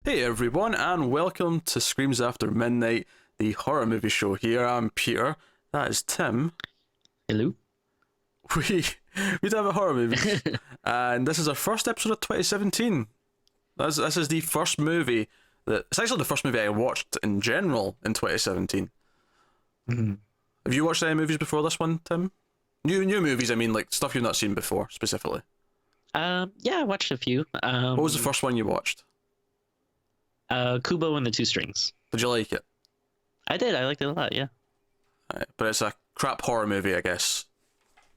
Hey everyone, and welcome to Screams After Midnight, the horror movie show here. I'm Peter, that is Tim. Hello. We we do have a horror movies, and this is our first episode of 2017. This is the first movie it's actually the first movie I watched in general in 2017. Mm-hmm. Have you watched any movies before this one, Tim? New movies, I mean, like stuff you've not seen before, specifically. Yeah, I watched a few. What was the first one you watched? Kubo and the Two Strings. Did you like it? I did. I liked it a lot. Yeah. Right, but it's a crap horror movie, I guess.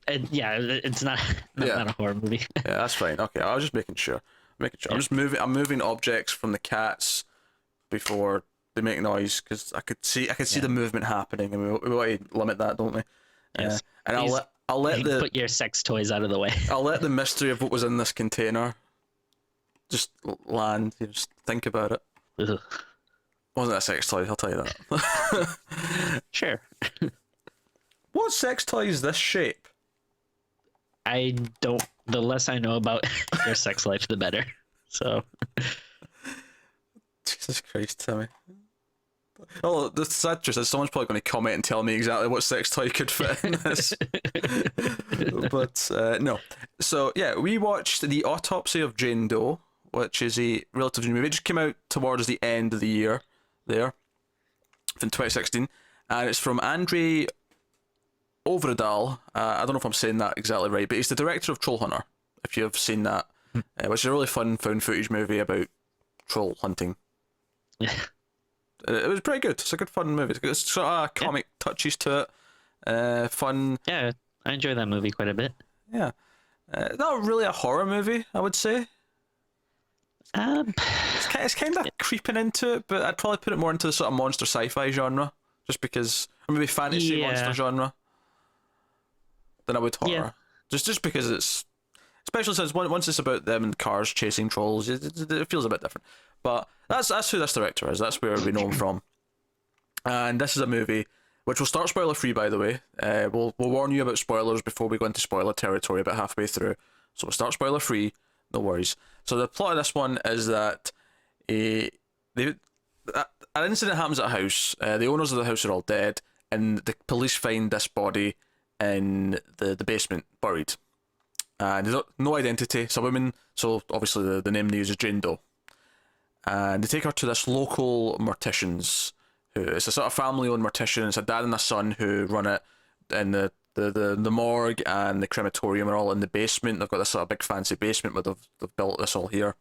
It's not a horror movie. Yeah, that's fine. Okay, I was just making sure. Yeah. I'm moving objects from the cats before they make noise because I could see the movement happening, and we want to limit that, don't we? Yes. And I'll let put your sex toys out of the way. I'll let the mystery of what was in this container just land. You just think about it. Ugh. Wasn't a sex toy, I'll tell you that. Sure. What sex toy is this shape? I don't. The less I know about your sex life, the better. So. Jesus Christ, Timmy. Oh, the sad truth is someone's probably going to comment and tell me exactly what sex toy could fit in this. But no. So yeah, we watched The Autopsy of Jane Doe, which is a relatively new movie. It just came out towards the end of the year there, in 2016, and it's from Andre Overdahl. I don't know if I'm saying that exactly right, but he's the director of Troll Hunter, if you've seen that, which is a really fun found footage movie about troll hunting. Yeah. It was pretty good. It's a good fun movie. It's sort of comic touches to it. Fun. Yeah, I enjoy that movie quite a bit. Yeah. Not really a horror movie, I would say. It's kind of creeping into it, but I'd probably put it more into the sort of monster sci-fi genre, just because, or maybe fantasy monster genre, than I would horror. Yeah. Just because it's, especially since once it's about them and cars chasing trolls, it feels a bit different. But that's who this director is. That's where we know him from. And this is a movie which will start spoiler free, by the way. We'll warn you about spoilers before we go into spoiler territory about halfway through. So we'll start spoiler free. No worries. So the plot of this one is that an incident happens at a house. The owners of the house are all dead, and the police find this body in the basement, buried. And there's no identity. It's a woman, so obviously the name they use is Jane Doe. And they take her to this local morticians, who it's a sort of family-owned mortician. It's a dad and a son who run it, and the morgue and the crematorium are all in the basement. They've got this sort of big fancy basement where they've built this all here.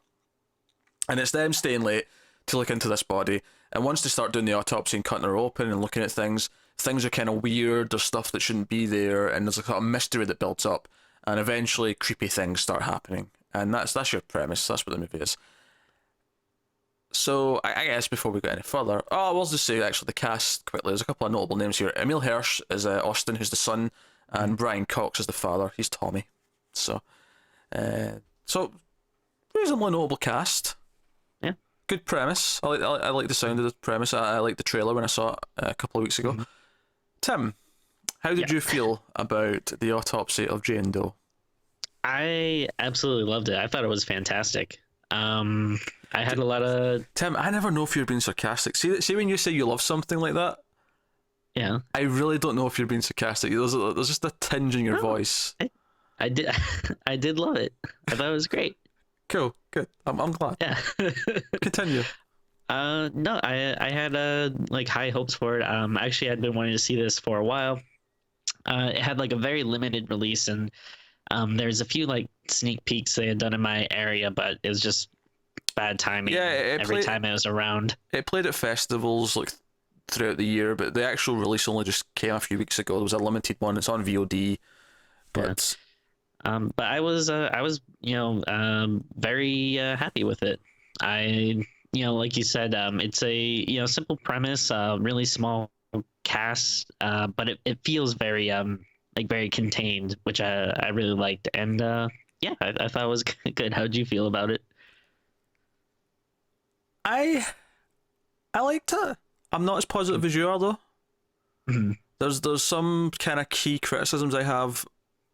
And it's them staying late to look into this body. And once they start doing the autopsy and cutting her open and looking at things are kind of weird. There's stuff that shouldn't be there, and there's a sort of mystery that builds up. And eventually creepy things start happening. And that's your premise. That's what the movie is. So, I guess before we go any further, I will just say actually the cast quickly. There's a couple of notable names here. Emil Hirsch is Austin, who's the son, and Brian Cox is the father. He's Tommy. So reasonably notable cast. Yeah. Good premise. I like the sound of the premise. I liked the trailer when I saw it a couple of weeks ago. Mm-hmm. Tim, how did you feel about The Autopsy of Jane Doe? I absolutely loved it. I thought it was fantastic. I had a lot of... Tim, I never know if you're being sarcastic. See when you say you love something like that? Yeah. I really don't know if you're being sarcastic. There's just a tinge in your voice. I did I did love it. I thought it was great. Cool, good. I'm glad. Yeah. Continue. No, I had like high hopes for it. Actually, I'd been wanting to see this for a while. It had like a very limited release, and there's a few like sneak peeks they had done in my area, but it was just bad timing. Yeah, every time it was around. It played at festivals like throughout the year, but the actual release only just came a few weeks ago. There was a limited one. It's on VOD, but but I was very happy with it. Like you said, it's a simple premise, really small cast, but it feels very very contained, which I really liked, and I thought it was good. How'd you feel about it? I liked it. I'm not as positive as you are, though. Mm-hmm. There's some kind of key criticisms I have,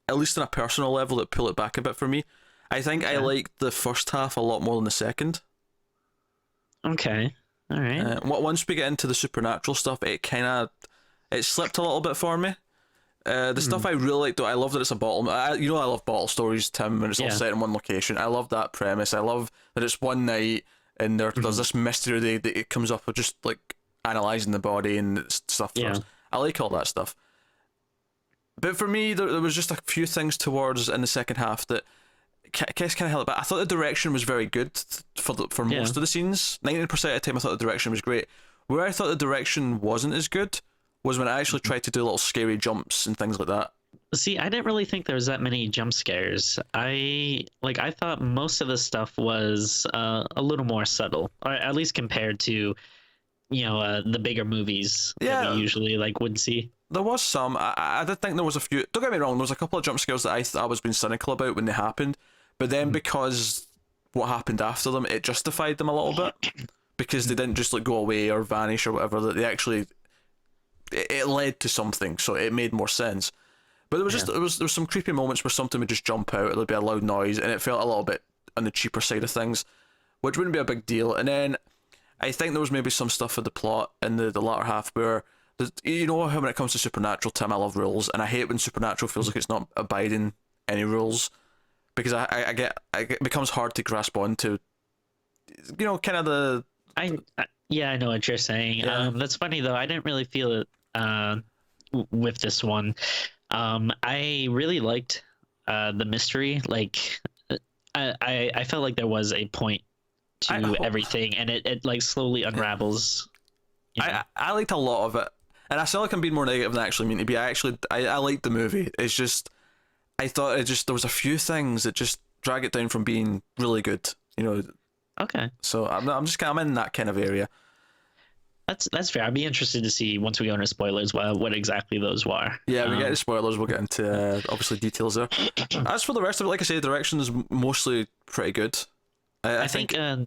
at least on a personal level, that pull it back a bit for me. I think I liked the first half a lot more than the second. Okay. All right. Once we get into the supernatural stuff, it slipped a little bit for me. The stuff I really like, though, I love that it's a bottle. I love bottle stories, Tim, and it's all Yeah. set in one location. I love that premise. I love that it's one night and there's this mystery that it comes up with just like analyzing the body and stuff. Yeah. I like all that stuff. But for me, there was just a few things towards in the second half that kind of held it back. I thought the direction was very good for most of the scenes. 90% of the time, I thought the direction was great. Where I thought the direction wasn't as good was when I actually tried to do little scary jumps and things like that. See, I didn't really think there was that many jump scares. I thought most of the stuff was a little more subtle, or at least compared to the bigger movies that we usually would see. There was some. I did think there was a few. Don't get me wrong. There was a couple of jump scares that I was being cynical about when they happened, but then because what happened after them, it justified them a little bit because they didn't just go away or vanish or whatever. That they actually it led to something, so it made more sense. But there was just there was some creepy moments where something would just jump out. There'd be a loud noise, and it felt a little bit on the cheaper side of things, which wouldn't be a big deal. And then I think there was maybe some stuff with the plot in the latter half where, you know how when it comes to supernatural, Tim, I love rules, and I hate when supernatural feels like it's not abiding any rules, because I get it becomes hard to grasp onto, kind of the. Yeah, I know what you're saying. Yeah. That's funny though. I didn't really feel it with this one. I really liked the mystery. Like, I felt like there was a point to everything, and it like slowly unravels. I liked a lot of it, and I feel like I'm being more negative than I actually mean to be. I liked the movie. It's just I thought there was a few things that just drag it down from being really good. Okay. So I'm in that kind of area. That's fair. I'd be interested to see once we go into spoilers what exactly those were. Yeah, we get into spoilers. We'll get into obviously details there. As for the rest of it, like I say, the direction is mostly pretty good. I think. I'm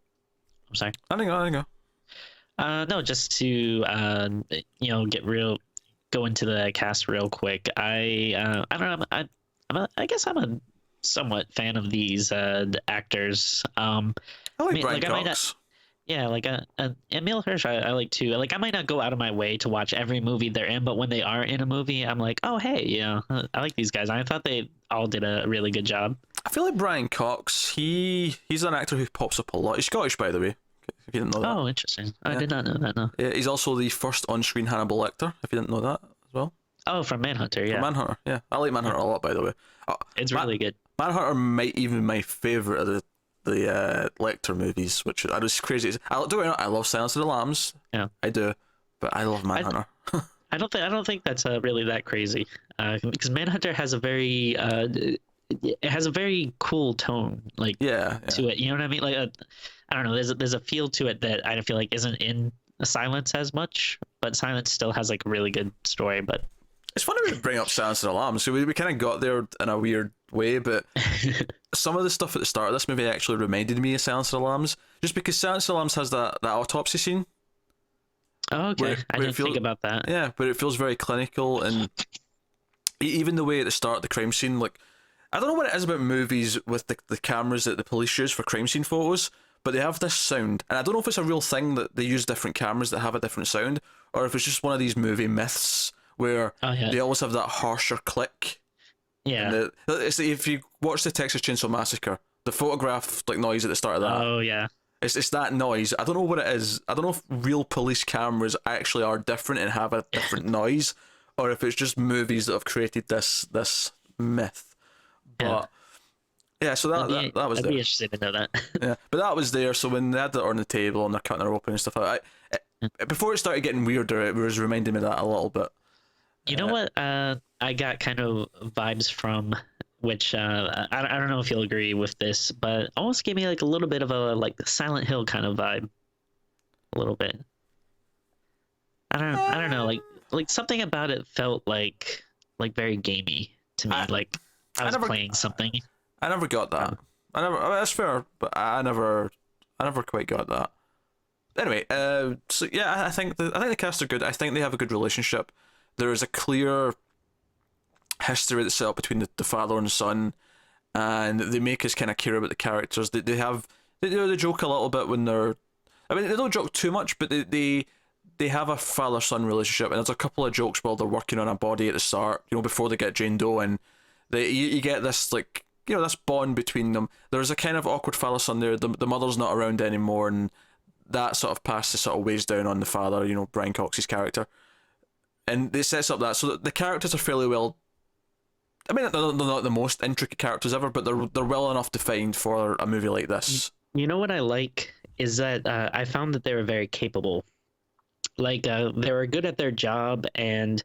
sorry. I think go. No, just to go into the cast real quick. I don't know. I guess I'm a somewhat fan of these actors. I like Brian Cox. Emil Hirsch I like too. Like, I might not go out of my way to watch every movie they're in, but when they are in a movie, I'm like, oh hey, I like these guys. I thought they all did a really good job. I feel like Brian Cox, he's an actor who pops up a lot. He's Scottish, by the way, if you didn't know that. Oh, interesting. I did not know that, no. Yeah, he's also the first on-screen Hannibal Lecter, if you didn't know that as well. Oh, from Manhunter, yeah. From Manhunter, yeah. I like Manhunter a lot, by the way. It's really good. Manhunter might even be my favourite of the Lecter movies, which I was crazy. I love Silence of the Lambs. Yeah, I do, but I love Manhunter. I don't think that's really that crazy, because Manhunter has a very it has a very cool tone, to it. You know what I mean? Like, I don't know. There's a feel to it that I feel like isn't in Silence as much, but Silence still has like a really good story. But it's funny to bring up Silence of the Lambs. So we kind of got there in a weird way, but some of the stuff at the start of this movie actually reminded me of Silence of the Lambs, just because Silence of the Lambs has that autopsy scene. Oh, okay. I didn't think about that. Yeah, but it feels very clinical, and even the way at the start, the crime scene, like, I don't know what it is about movies with the cameras that the police use for crime scene photos, but they have this sound, and I don't know if it's a real thing that they use different cameras that have a different sound, or if it's just one of these movie myths where they always have that harsher click. Yeah. If you watch the Texas Chainsaw Massacre, the photograph noise at the start of that. Oh yeah. It's that noise. I don't know what it is. I don't know if real police cameras actually are different and have a different noise, or if it's just movies that have created this myth. But so that was there. I'd be interested to know that. Yeah, but that was there. So when they had that on the table and they're cutting her open and stuff like that, before it started getting weirder, it was reminding me of that a little bit. You know what? I got kind of vibes from, which I don't know if you'll agree with this, but almost gave me like a little bit of a Silent Hill kind of vibe, a little bit. I don't know, like something about it felt like very gamey to me, like I was playing something. I never got that. That's fair, but I never quite got that. Anyway, so yeah, I think the cast are good. I think they have a good relationship. There is a clear history that's set up between the father and the son, and they make us kind of care about the characters. They joke a little bit when they're I mean, they don't joke too much, but they have a father-son relationship, and there's a couple of jokes while they're working on a body at the start, before they get Jane Doe in. You get this, like, this bond between them. There's a kind of awkward father-son there. The mother's not around anymore, and that sort of passes sort of weighs down on the father, Brian Cox's character. And it sets up that, so that the characters are fairly well... I mean, they're not the most intricate characters ever, but they're well enough defined for a movie like this. You know what I like is that I found that they were very capable. Like, they were good at their job, and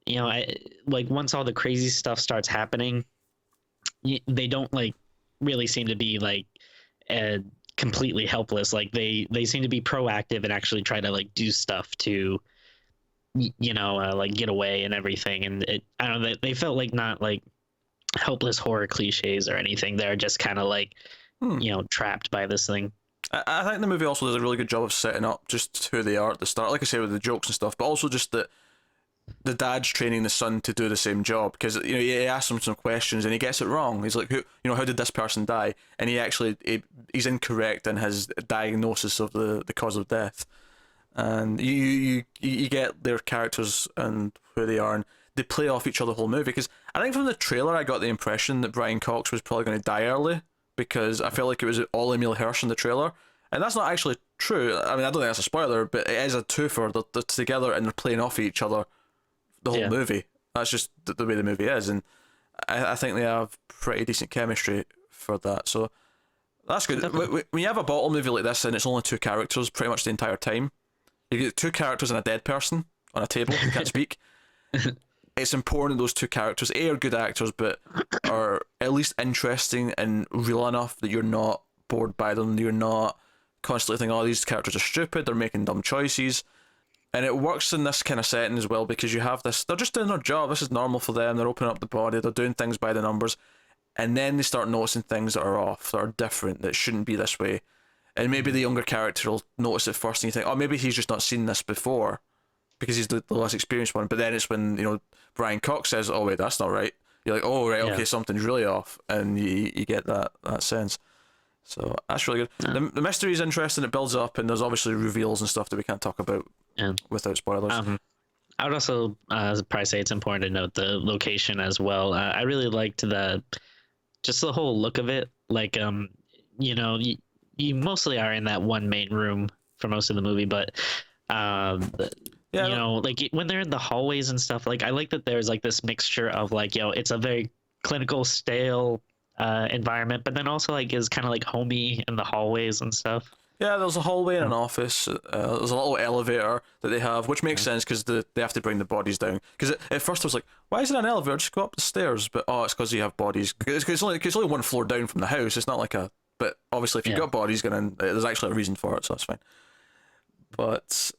like, once all the crazy stuff starts happening, they don't like really seem to be like completely helpless. Like, they seem to be proactive and actually try to like do stuff to like get away and everything. And I don't know, they felt like not like helpless horror cliches or anything. They're just kind of like trapped by this thing. I think the movie also does a really good job of setting up just who they are at the start, like I say, with the jokes and stuff, but also just that the dad's training the son to do the same job, because he asks him some questions and he gets it wrong. He's like, how did this person die? And he's incorrect in his diagnosis of the cause of death. And you get their characters and who they are, and they play off each other the whole movie. Because I think from the trailer I got the impression that Brian Cox was probably going to die early, because I felt like it was all Emile Hirsch in the trailer, and that's not actually true. I mean, I don't think that's a spoiler, but it is a twofer. They're together and they're playing off each other the whole movie. That's just the way the movie is, and I think they have pretty decent chemistry for that. So that's good. When you have a bottle movie like this and it's only two characters pretty much the entire time, you get two characters and a dead person on a table who can't speak. It's important that those two characters are good actors, but are at least interesting and real enough that you're not bored by them. You're not constantly thinking, oh, these characters are stupid, they're making dumb choices. And it works in this kind of setting as well, because you have this, they're just doing their job, this is normal for them, they're opening up the body, they're doing things by the numbers, and then they start noticing things that are off, that are different, that shouldn't be this way. And maybe the younger character will notice it first, and you think, oh, maybe he's just not seen this before, because he's the less experienced one. But then it's when Brian Cox says, oh wait, that's not right, you're like, oh right, okay, something's really off, and you get that sense. So that's really good. The mystery is interesting, it builds up, and there's obviously reveals and stuff that we can't talk about without spoilers. I would also probably say it's important to note the location as well. I really liked just the whole look of it. Like, you mostly are in that one main room for most of the movie, but like when they're in the hallways and stuff, like I like that there's like this mixture of like, it's a very clinical, stale environment, but then also like is kind of like homey in the hallways and stuff. Yeah, there's a hallway and an office. There's a little elevator that they have, which makes sense because they have to bring the bodies down. Because at first I was like, why is it an elevator? Just go up the stairs. But it's because you have bodies. It's only one floor down from the house. It's not like a... But obviously if you've got bodies there's actually a reason for it, so that's fine. But...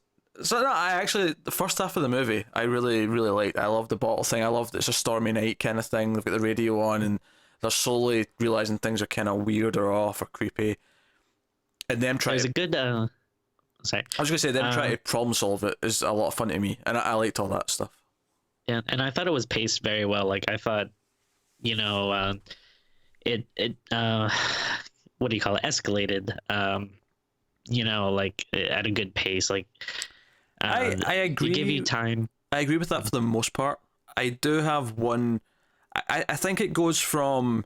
So no, the first half of the movie, I really, really liked. I love the bottle thing. I love that it's a stormy night kind of thing. They've got the radio on and they're slowly realising things are kind of weird or off or creepy. And them trying to... a good... Sorry. I was going to say, them trying to problem solve it is a lot of fun to me. And I liked all that stuff. Yeah, and I thought it was paced very well. Like, I thought, it what do you call it? Escalated, like at a good pace. Like, I agree. It gave you time. I agree with that for the most part. I do have one... I think it goes from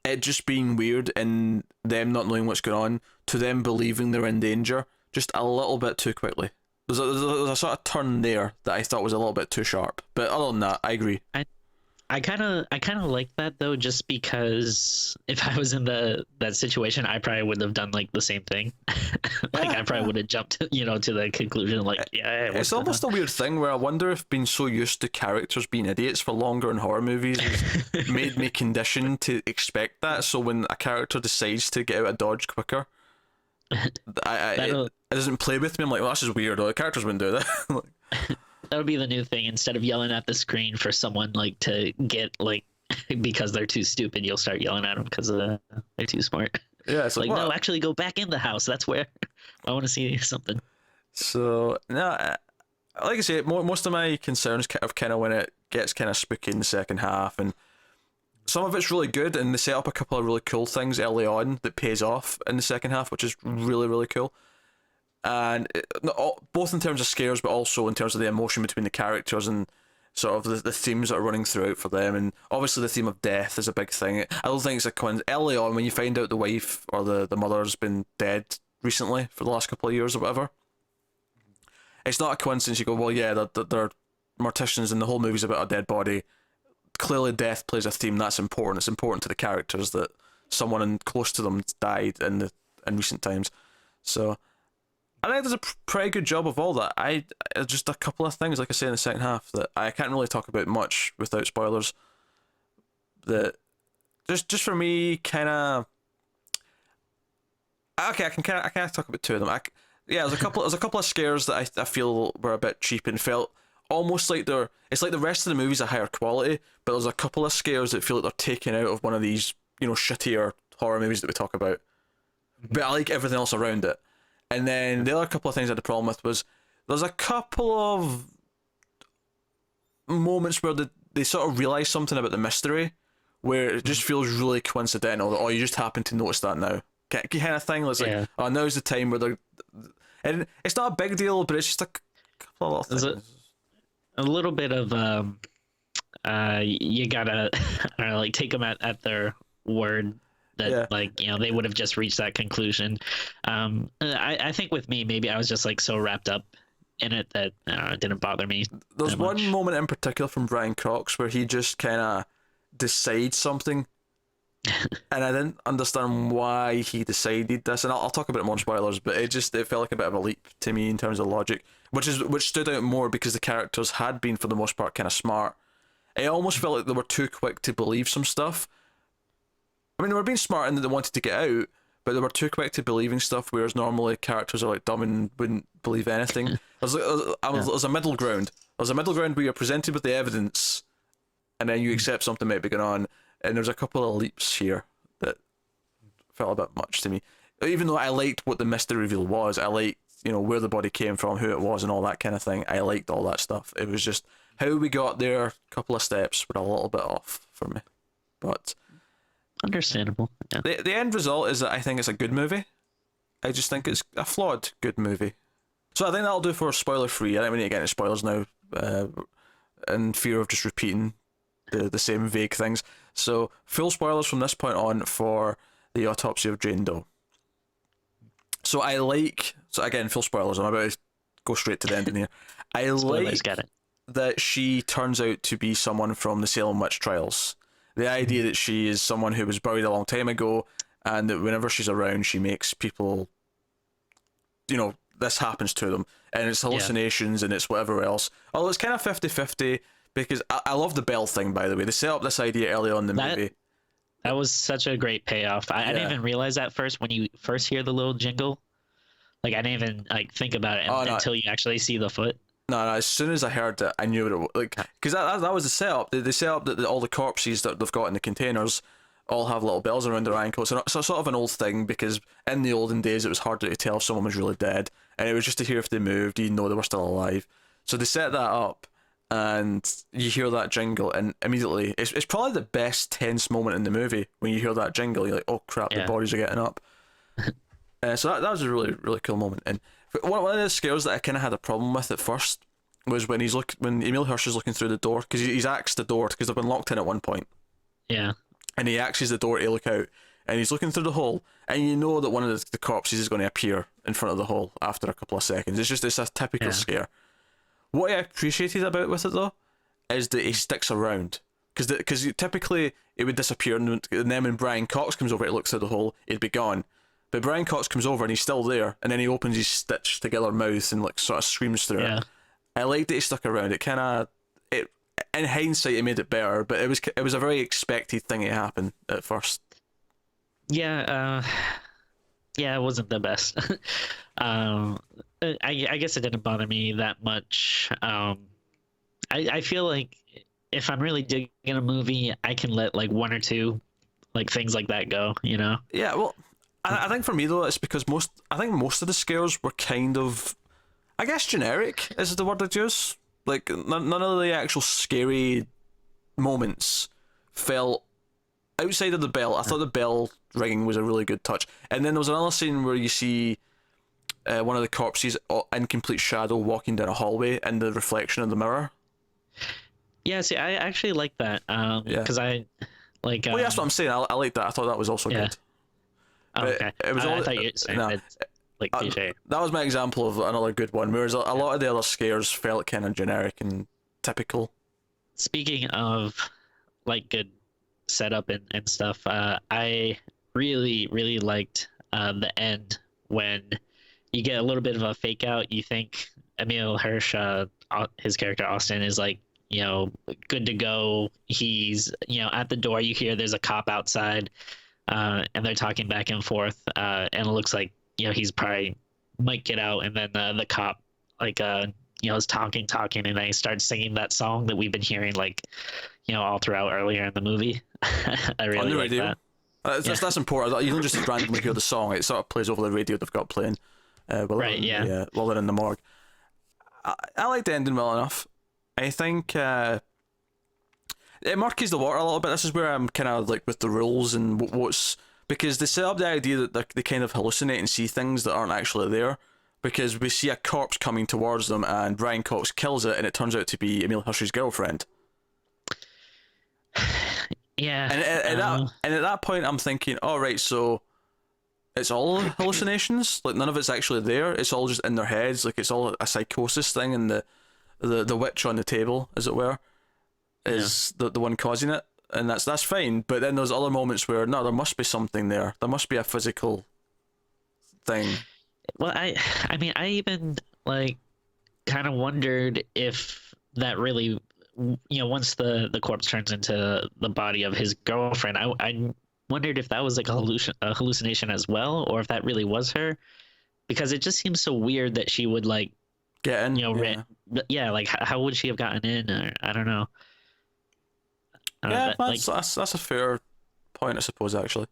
it just being weird and them not knowing what's going on to them believing they're in danger just a little bit too quickly. There's a sort of turn there that I thought was a little bit too sharp. But other than that, I agree. I kind of like that though, just because if I was in that situation, I probably would have done like the same thing. I probably would have jumped, to the conclusion like, it's almost a weird thing where I wonder if being so used to characters being idiots for longer in horror movies has made me conditioned to expect that. So when a character decides to get out of dodge quicker, it doesn't play with me. I'm like, well, that's just weird. The characters wouldn't do that. That would be the new thing. Instead of yelling at the screen for someone like to get like because they're too stupid, you'll start yelling at them because they're too smart. Yeah, it's like no, actually go back in the house. That's where I want to see something. So no, like I say, most of my concerns of kind of when it gets kind of spooky in the second half, and some of it's really good, and they set up a couple of really cool things early on that pays off in the second half, which is really, really cool. And both in terms of scares, but also in terms of the emotion between the characters and sort of the themes that are running throughout for them. And obviously the theme of death is a big thing. I don't think it's a coincidence. Early on, when you find out the wife or the mother's been dead recently for the last couple of years or whatever, it's not a coincidence. You go, well, yeah, they're morticians and the whole movie's about a dead body. Clearly death plays a theme that's important. It's important to the characters that someone close to them died in recent times. So I think there's a pretty good job of all that. Just a couple of things, like I say in the second half, that I can't really talk about much without spoilers. That just for me, kind of. Okay, I can talk about two of them. There's a couple of scares that I feel were a bit cheap and felt almost like it's like the rest of the movie's a higher quality, but there's a couple of scares that feel like they're taken out of one of these, shittier horror movies that we talk about. But I like everything else around it. And then the other couple of things I had a problem with was there's a couple of moments where they sort of realise something about the mystery, where it just feels really coincidental. That, you just happen to notice that now, kind of thing. It's like, now's the time where they're, and it's not a big deal, but it's just a couple of things. A little bit of you gotta I don't know, like take them at their word that they would have just reached that conclusion. I think with me, maybe I was just like so wrapped up in it that it didn't bother me. There's one moment in particular from Brian Cox where he just kind of decides something, and I didn't understand why he decided this. And I'll talk about it more in spoilers, but it felt like a bit of a leap to me in terms of logic, which stood out more because the characters had been for the most part kind of smart. It almost felt like they were too quick to believe some stuff. I mean, they were being smart and they wanted to get out, but they were too quick to believing stuff, whereas normally characters are like dumb and wouldn't believe anything. There's a middle ground. There's a middle ground where you're presented with the evidence, and then you accept something might be going on, and there's a couple of leaps here that felt a bit much to me. Even though I liked what the mystery reveal was, I liked, where the body came from, who it was, and all that kind of thing. I liked all that stuff. It was just how we got there, a couple of steps were a little bit off for me. But understandable. Yeah. The end result is that I think it's a good movie. I just think it's a flawed good movie. So I think that'll do for spoiler free. I don't need to get into spoilers now, in fear of just repeating the same vague things. So full spoilers from this point on for the Autopsy of Jane Doe. So again, full spoilers. I'm about to go straight to the ending here. I like that she turns out to be someone from the Salem witch trials. The idea that she is someone who was buried a long time ago, and that whenever she's around, she makes people, this happens to them. And it's hallucinations and it's whatever else. Although it's kind of 50-50, because I love the bell thing, by the way. They set up this idea early on in the movie. That was such a great payoff. I didn't even realize that first when you first hear the little jingle. Like, I didn't even think about it until you actually see the foot. No, as soon as I heard it, I knew what it was. Like, because that was the setup. They set up that all the corpses that they've got in the containers all have little bells around their ankles. So it's sort of an old thing, because in the olden days it was harder to tell if someone was really dead, and it was just to hear if they moved, you know they were still alive. So they set that up, and you hear that jingle, and immediately it's probably the best tense moment in the movie when you hear that jingle. You're like, oh crap, the bodies are getting up. So that was a really, really cool moment. And one of the scares that I kind of had a problem with at first was when Emil Hirsch is looking through the door, because he's axed the door because they've been locked in at one point. Yeah. And he axes the door to look out, and he's looking through the hole, and you know that one of the corpses is going to appear in front of the hole after a couple of seconds. It's a typical scare. What I appreciated about with it though is that he sticks around, because typically it would disappear, and then when Brian Cox comes over to look through the hole, it'd be gone. But Brian Cox comes over and he's still there, and then he opens his stitched together mouth and like sort of screams through it. I liked that he stuck around. In hindsight, it made it better, but it was a very expected thing to happen at first. Yeah, it wasn't the best. I guess it didn't bother me that much. I feel like if I'm really digging a movie, I can let like one or two like things like that go, Yeah, well, I think for me though, it's because most of the scares were kind of, I guess, generic is the word I'd use. Like none of the actual scary moments felt outside of the bell, I thought the bell ringing was a really good touch. And then there was another scene where you see one of the corpses in complete shadow walking down a hallway in the reflection of the mirror. Yeah, see, I actually like that. Because I like. Well, yeah, that's what I'm saying. I like that. I thought that was also good. Oh, But okay. it was I all. thought you were saying Nah, it's like cliche. that was my example of another good one. Whereas a lot of the other scares felt kind of generic and typical. Speaking of like good setup and stuff, I really really liked the end when you get a little bit of a fake out. You think Emil Hirsch, his character Austin, is like, good to go. He's, at the door. You hear there's a cop outside, and they're talking back and forth, and it looks like, he's probably might get out, and then the cop like is talking, and then he starts singing that song that we've been hearing like, all throughout earlier in the movie. I really On the like radio. that. That's important. You don't just randomly hear the song. It sort of plays over the radio they've got playing. While they're in the morgue. I like the ending well enough. I think it murkies the water a little bit. This is where I'm kind of like with the rules and what's, because they set up the idea that they kind of hallucinate and see things that aren't actually there. Because we see a corpse coming towards them and Brian Cox kills it, and it turns out to be Emil Hirsch's girlfriend. Yeah. And at that point, I'm thinking, all right, so it's all hallucinations. Like none of it's actually there. It's all just in their heads. Like it's all a psychosis thing, and the witch on the table, as it were, is the one causing it, and that's fine. But then there's other moments where no, there must be something there. There must be a physical thing. Well, I mean, I even like kind of wondered if that really, once the corpse turns into the body of his girlfriend, I wondered if that was like a hallucination as well, or if that really was her, because it just seems so weird that she would like get in. Like how would she have gotten in? Or I don't know. That's a fair point, I suppose. Actually,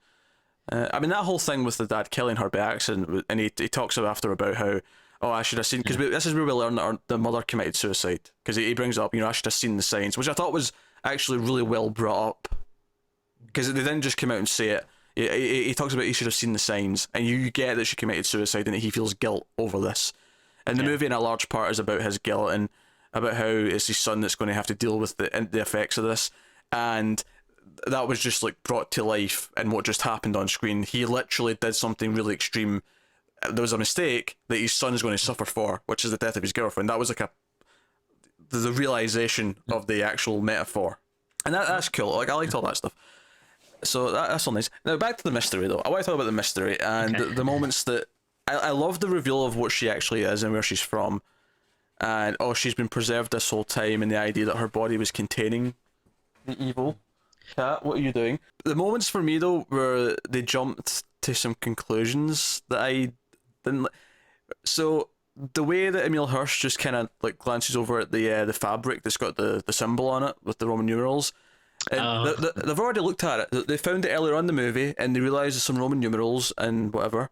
I mean that whole thing with the dad killing her by accident, and he talks after about how, oh, I should have seen, because this is where we learn that the mother committed suicide, because he brings up, I should have seen the signs, which I thought was actually really well brought up, because they didn't just come out and say it. He talks about he should have seen the signs, and you get that she committed suicide and that he feels guilt over this. And the movie in a large part is about his guilt and about how it's his son that's going to have to deal with the effects of this. And that was just like brought to life in what just happened on screen. He literally did something really extreme. There was a mistake that his son is going to suffer for, which is the death of his girlfriend. That was like the realization of the actual metaphor. And that's cool. Like I liked all that stuff. So that's all nice. Now back to the mystery though. I want to talk about the mystery and the moments that I love the reveal of what she actually is and where she's from. And she's been preserved this whole time, and the idea that her body was containing the evil. Cat, what are you doing? The moments for me though where they jumped to some conclusions that I didn't. So the way that Emil Hirsch just kind of like glances over at the fabric that's got the symbol on it with the Roman numerals. And they've already looked at it. They found it earlier on in the movie, and they realised there's some Roman numerals and whatever.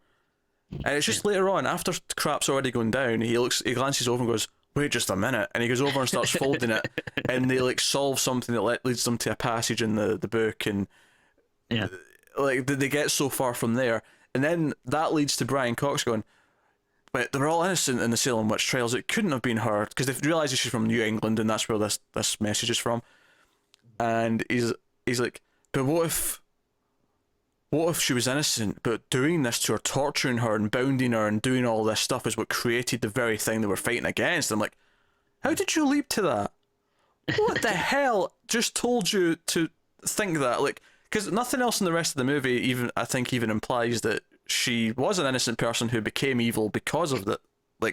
And it's just later on, after crap's already gone down, he glances over and goes, "Wait just a minute," and he goes over and starts folding it, and they like solve something that leads them to a passage in the book, and like they get so far from there, and then that leads to Brian Cox going, "But they were all innocent in the Salem witch trials. It couldn't have been her," because they've realised she's from New England, and that's where this message is from. And he's like, "But what if she was innocent, but doing this to her, torturing her and bounding her and doing all this stuff is what created the very thing they were fighting against?" I'm like, how did you leap to that? What the hell just told you to think that? Like, because nothing else in the rest of the movie even implies that she was an innocent person who became evil because of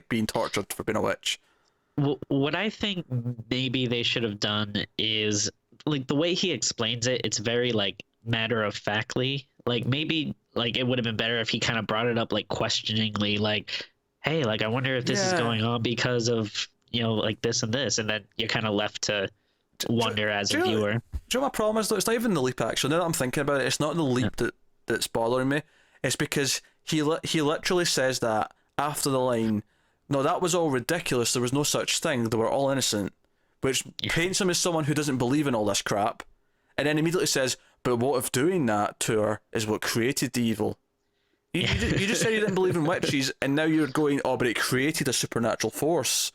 being tortured for being a witch. What I think maybe they should have done is, like, the way he explains it, it's very like matter of factly. Like maybe like it would have been better if he kind of brought it up like questioningly, like, hey, like I wonder if this is going on because of like this and this, and then you're kind of left to wonder as a viewer. Do you know my problem is though? It's not even the leap actually. Now that I'm thinking about it, it's not the leap that's bothering me. It's because he literally says that after the line, "No, that was all ridiculous. There was no such thing. They were all innocent," which paints him as someone who doesn't believe in all this crap. And then immediately says, But what if doing that to her is what created the evil? You just said you didn't believe in witches, and now you're going, oh, but it created a supernatural force.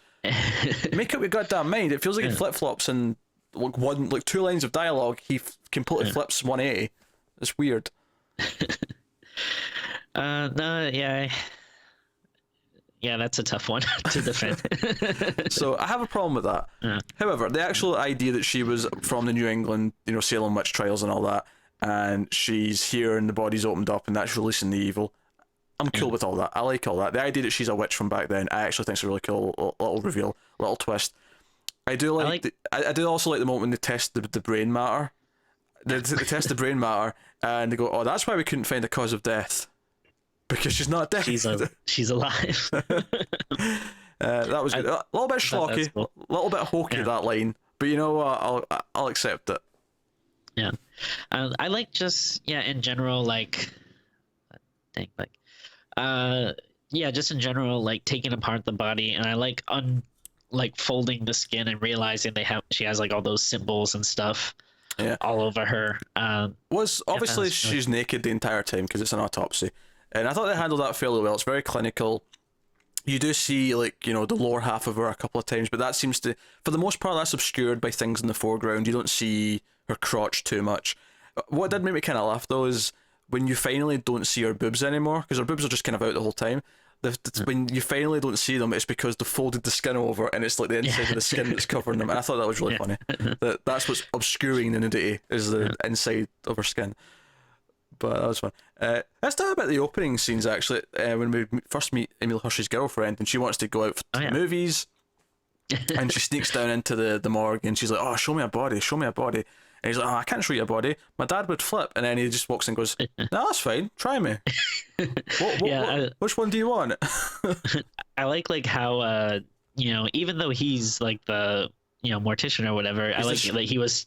Make up your goddamn mind. It feels like he flip flops in like 2 lines of dialogue. He completely flips 180. It's weird. No, yeah. Yeah, that's a tough one to defend. So I have a problem with that. However, the actual idea that she was from the New England, Salem witch trials and all that, and she's here and the body's opened up and that's releasing the evil, I'm cool with all that. I like all that. The idea that she's a witch from back then, I actually think is a really cool little reveal, little twist. I do I do also like the moment when they test the brain matter. They test the brain matter and they go, oh, that's why we couldn't find a cause of death. Because she's not dead. She's alive. That was good. A little bit schlocky, a little bit hokey, that line. But you know what? I'll accept it. Yeah. I like just, in general, just in general, like taking apart the body, and I like folding the skin and realizing she has like all those symbols and stuff all over her. Obviously she's naked the entire time because it's an autopsy. And I thought they handled that fairly well. It's very clinical. You do see, the lower half of her a couple of times, but that seems to, for the most part, that's obscured by things in the foreground. You don't see her crotch too much. What did make me kind of laugh, though, is when you finally don't see her boobs anymore, because her boobs are just kind of out the whole time. When you finally don't see them, it's because they folded the skin over, and it's like the inside of the skin that's covering them. And I thought that was really funny. That's what's obscuring the nudity, is the inside of her skin. But that was fun. Let's talk about the opening scenes, actually, when we first meet Emil Hirsch's girlfriend, and she wants to go out to the movies, and she sneaks down into the morgue, and she's like, oh, show me a body. And he's like, oh, I can't show you a body. My dad would flip. And then he just walks in and goes, no, that's fine. Try me. Which one do you want? I like how, even though he's like the, mortician or whatever, I like that he was...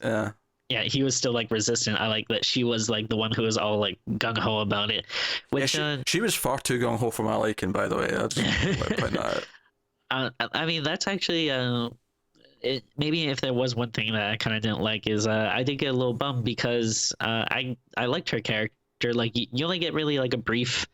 Yeah, he was still like resistant. I like that she was like the one who was all like gung ho about it. Which she was far too gung ho for my liking, by the way. I just point that out. I mean, that's actually maybe if there was one thing that I kind of didn't like is I did get a little bummed because I liked her character. Like you only get really like a brief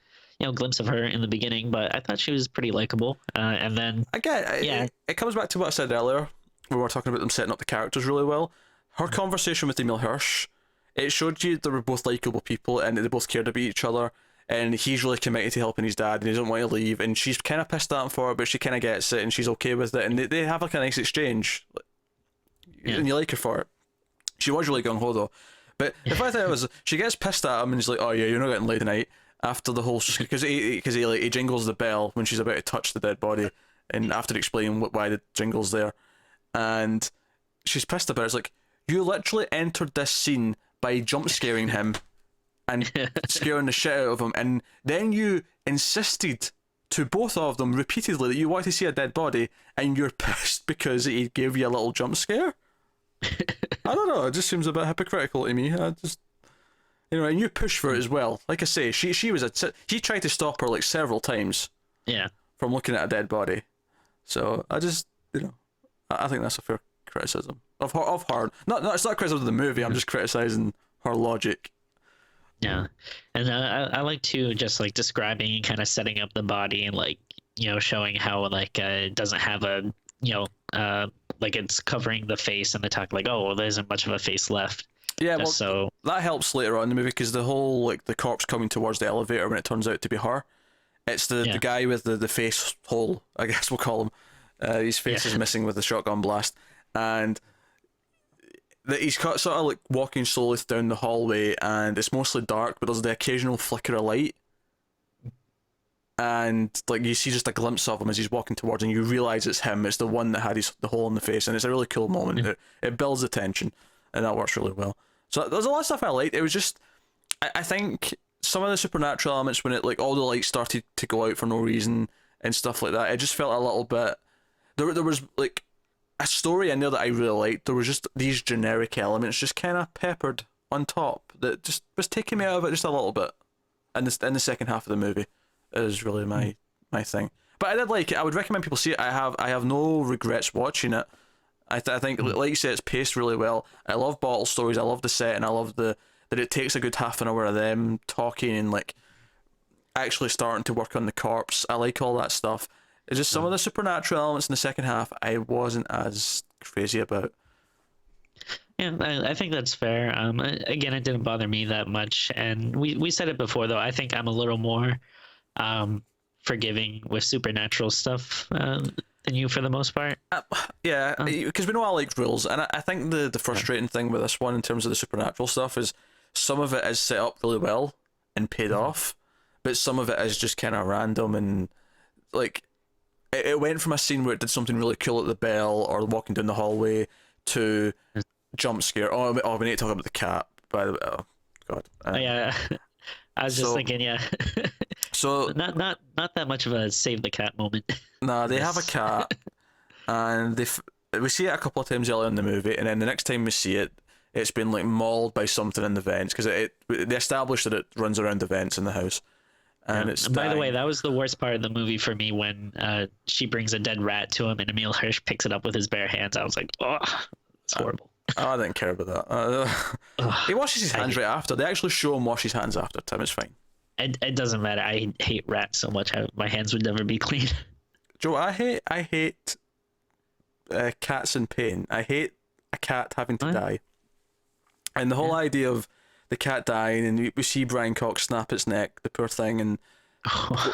glimpse of her in the beginning, but I thought she was pretty likable. And then again, it comes back to what I said earlier when we were talking about them setting up the characters really well. Her conversation with Emil Hirsch, it showed you they were both likable people and they both cared about each other, and he's really committed to helping his dad and he doesn't want to leave, and she's kind of pissed at him for it, but she kind of gets it and she's okay with it, and they have like a nice exchange, and you like her for it. She was really gung-ho though. But the fact that it was, she gets pissed at him and he's like, oh yeah, you're not getting laid tonight, after the whole, because he jingles the bell when she's about to touch the dead body, and after explaining why the jingle's there, and she's pissed about it. It's like, you literally entered this scene by jump scaring him and scaring the shit out of him, and then you insisted to both of them repeatedly that you want to see a dead body, and you're pissed because he gave you a little jump scare? I don't know, it just seems a bit hypocritical to me. And you push for it as well. Like I say, he tried to stop her like several times from looking at a dead body. So I just, I think that's a fair criticism of her. Not it's not criticism of the movie. I'm just criticizing her logic. Yeah, and I like to just like describing and kind of setting up the body and like showing how like it doesn't have a like it's covering the face, and they talk like, oh, well, there isn't much of a face left. Yeah, well, so that helps later on in the movie because the whole like the corpse coming towards the elevator when it turns out to be her. It's the guy with the face hole, I guess we'll call him. His face is missing with the shotgun blast, and he's sort of like walking slowly down the hallway, and it's mostly dark, but there's the occasional flicker of light, and like you see just a glimpse of him as he's walking towards, and you realize it's him. It's the one that had the hole in the face, and it's a really cool moment. It builds the tension, and that works really well. So there's a lot of stuff I liked. It was just, I think some of the supernatural elements when it like all the lights started to go out for no reason and stuff like that, it just felt a little bit. There was like a story in there that I really liked. There was just these generic elements just kind of peppered on top that just was taking me out of it just a little bit. And in the second half of the movie is really my thing. But I did like it. I would recommend people see it. I have no regrets watching it. I think, like you said, it's paced really well. I love bottle stories. I love the set, and I love the that it takes a good half an hour of them talking and like actually starting to work on the corpse. I like all that stuff. It's just some of the supernatural elements in the second half I wasn't as crazy about. Yeah, I think that's fair. Again, it didn't bother me that much, and we said it before though. I think I'm a little more forgiving with supernatural stuff than you for the most part. Yeah, because we know I like rules, and I think the frustrating thing with this one in terms of the supernatural stuff is some of it is set up really well and paid off, but some of it is just kind of random and like it went from a scene where it did something really cool at the bell or walking down the hallway to jump scare. Oh, we need to talk about the cat. By the way, oh god. Yeah, I was just thinking, yeah. So not that much of a save the cat moment. Nah, they have a cat, and we see it a couple of times earlier in the movie, and then the next time we see it, it's been like mauled by something in the vents because they established that it runs around the vents in the house, and it's. And by the way, that was the worst part of the movie for me when she brings a dead rat to him and Emil Hirsch picks it up with his bare hands. I was like, oh, it's horrible. I didn't care about that. He washes his hands right after. They actually show him wash his hands after. Tim, it's fine. It doesn't matter. I hate rats so much. My hands would never be clean. Joe, I hate cats in pain. I hate a cat having to die. And the whole idea of the cat dying, and we see Brian Cox snap its neck, the poor thing, and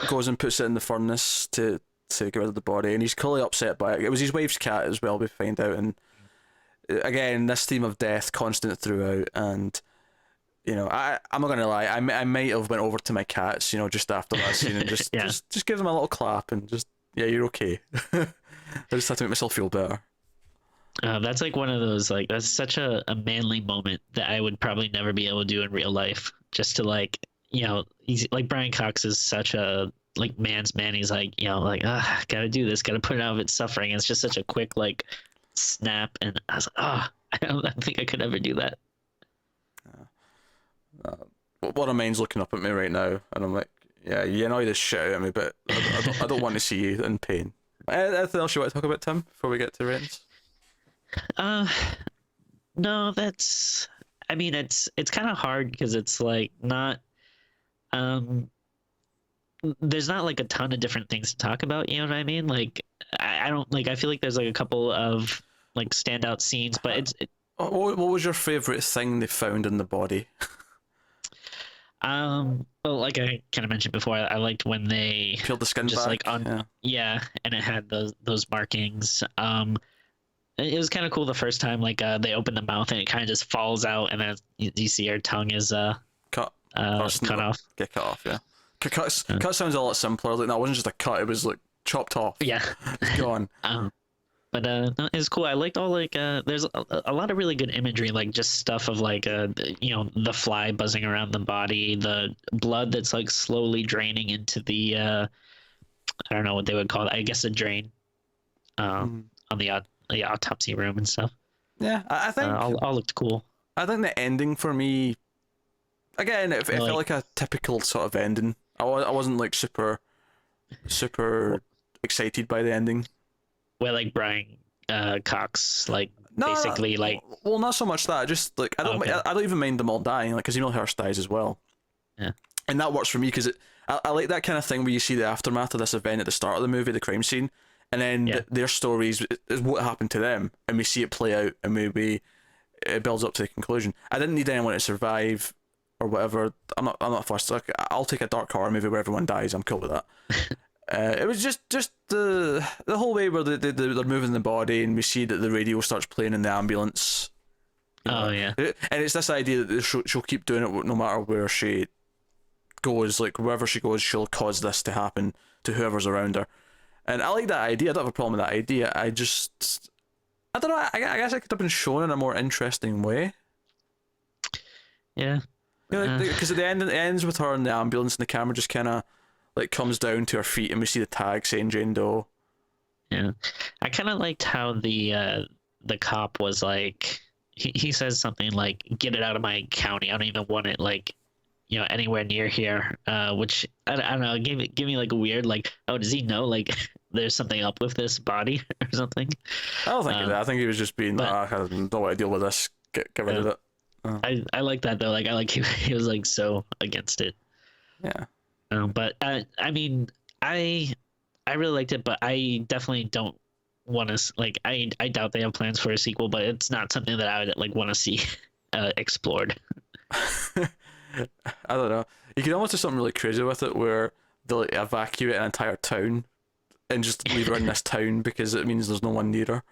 goes and puts it in the furnace to get rid of the body, and he's clearly upset by it. It was his wife's cat as well, we find out, and again, this theme of death constant throughout, and you know, I'm not gonna lie, I might have went over to my cats, you know, just after that scene and just just give them a little clap and just, yeah, you're okay. I just have to make myself feel better. That's like one of those, like, that's such a manly moment that I would probably never be able to do in real life. Just to, like, you know, he's like, Brian Cox is such a like man's man. He's like, you know, like, gotta do this, gotta put it out of its suffering. It's just such a quick like snap, and I was like, I don't think I could ever do that. One of mine's looking up at me right now, and I'm like, yeah, you annoy the shit out of me, but I don't want to see you in pain. Anything else you want to talk about, Tim, before we get to ratings? No, that's. I mean, it's kind of hard because it's like not. There's not like a ton of different things to talk about. You know what I mean? Like, I don't like. I feel like there's like a couple of like standout scenes, but What was your favorite thing they found in the body? Well, like I kind of mentioned before, I liked when they peeled the skin just back. Like on, yeah, and it had those markings. It was kind of cool the first time, like they open the mouth and it kind of just falls out, and then you see her tongue is cut off. Get cut off, yeah. Cut sounds a lot simpler. Like that wasn't just a cut; it was like chopped off. Yeah, it's gone. But no, it's cool. I liked all like there's a lot of really good imagery, like just stuff of like you know, the fly buzzing around the body, the blood that's like slowly draining into the I don't know what they would call it. I guess a drain on the autopsy room and stuff. Yeah, I think all looked cool. I think the ending for me, again, it felt like a typical sort of ending. I wasn't like super excited by the ending. Where like Brian Cox basically like, well, not so much that, just like I don't even mind them all dying, like because Emil Hirsch dies as well. Yeah, and that works for me because I like that kind of thing where you see the aftermath of this event at the start of the movie, the crime scene, and then their stories is what happened to them, and we see it play out, and maybe it builds up to the conclusion. I didn't need anyone to survive or whatever. I'm not fussed. Like, I'll take a dark horror movie where everyone dies. I'm cool with that. It was just the whole way where they're moving the body, and we see that the radio starts playing in the ambulance. Oh yeah, and it's this idea that she'll keep doing it no matter where she goes. Like wherever she goes, she'll cause this to happen to whoever's around her. And I like that idea. I don't have a problem with that idea. I don't know. I guess it could have been shown in a more interesting way. Yeah. Because at the end, it ends with her in the ambulance, and the camera just kind of like comes down to her feet, and we see the tag saying Jane Doe. Yeah, I kind of liked how the cop was like, he says something like, "Get it out of my county. I don't even want it like, you know, anywhere near here." Which I don't know, give me like a weird like, oh, does he know like there's something up with this body or something? I don't think that. I think he was just being, I don't want to deal with this. Get rid of it. I like that though. Like I like he was like so against it. Yeah. But I mean, I I really liked it, but I definitely don't want to like. I doubt they have plans for a sequel, but it's not something that I would like want to see explored. I don't know. You could almost do something really crazy with it, where they'll like, evacuate an entire town and just leave her in this town because it means there's no one near her.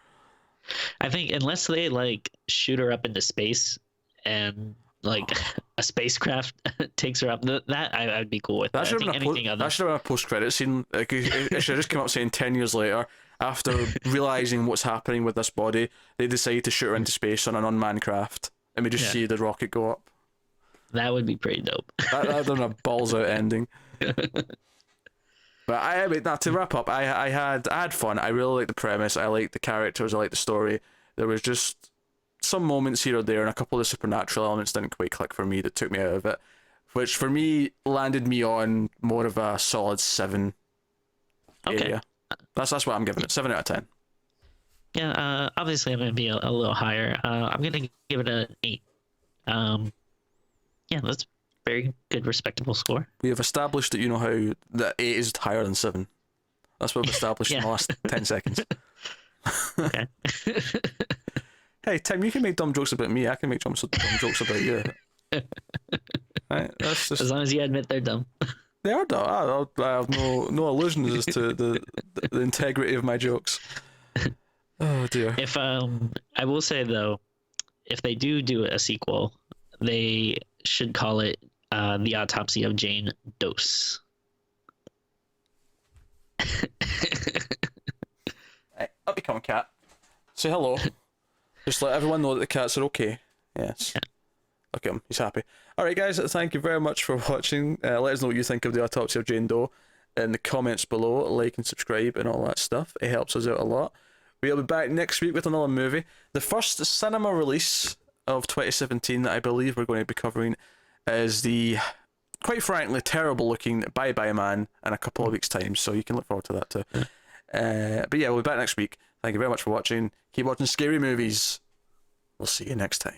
I think unless they like shoot her up into space and like a spacecraft takes her up, that I would be cool with. That I should have think been anything other. that should have been a post-credit scene. Like, it should have just come up saying 10 years later, after realizing what's happening with this body, they decide to shoot her into space on an unmanned craft, and we just Yeah. see the rocket go up. That would be pretty dope. That'd done a balls out ending. But I mean, to wrap up, I had fun. I really liked the premise. I liked the characters. I liked the story. There was just some moments here or there, and a couple of the supernatural elements didn't quite click for me. That took me out of it, which for me landed me on more of a solid 7 Okay. area. That's what I'm giving it. 7 out of 10. Yeah. Obviously, I'm gonna be a little higher. I'm gonna give it an 8. Yeah, that's very good, respectable score. We have established that you know how that 8 is higher than 7. That's what we've established in the Yeah. last 10 seconds. Okay. Hey, Tim, you can make dumb jokes about me. I can make dumb jokes about you. Right? That's As just long as you admit they're dumb. they are dumb. I have no illusions as to the integrity of my jokes. Oh dear. If I will say though, if they do a sequel, they should call it the Autopsy of Jane Doe. Hey, up you come, cat. Say hello. Just let everyone know that the cats are okay. Yes. Look at him. He's happy. Alright, guys, thank you very much for watching. Let us know what you think of the Autopsy of Jane Doe in the comments below. Like and subscribe and all that stuff. It helps us out a lot. We'll be back next week with another movie. The first cinema release of 2017 that I believe we're going to be covering is the, quite frankly, terrible looking Bye Bye Man in a couple of weeks' time. So you can look forward to that too. But yeah, we'll be back next week. Thank you very much for watching. Keep watching scary movies. We'll see you next time.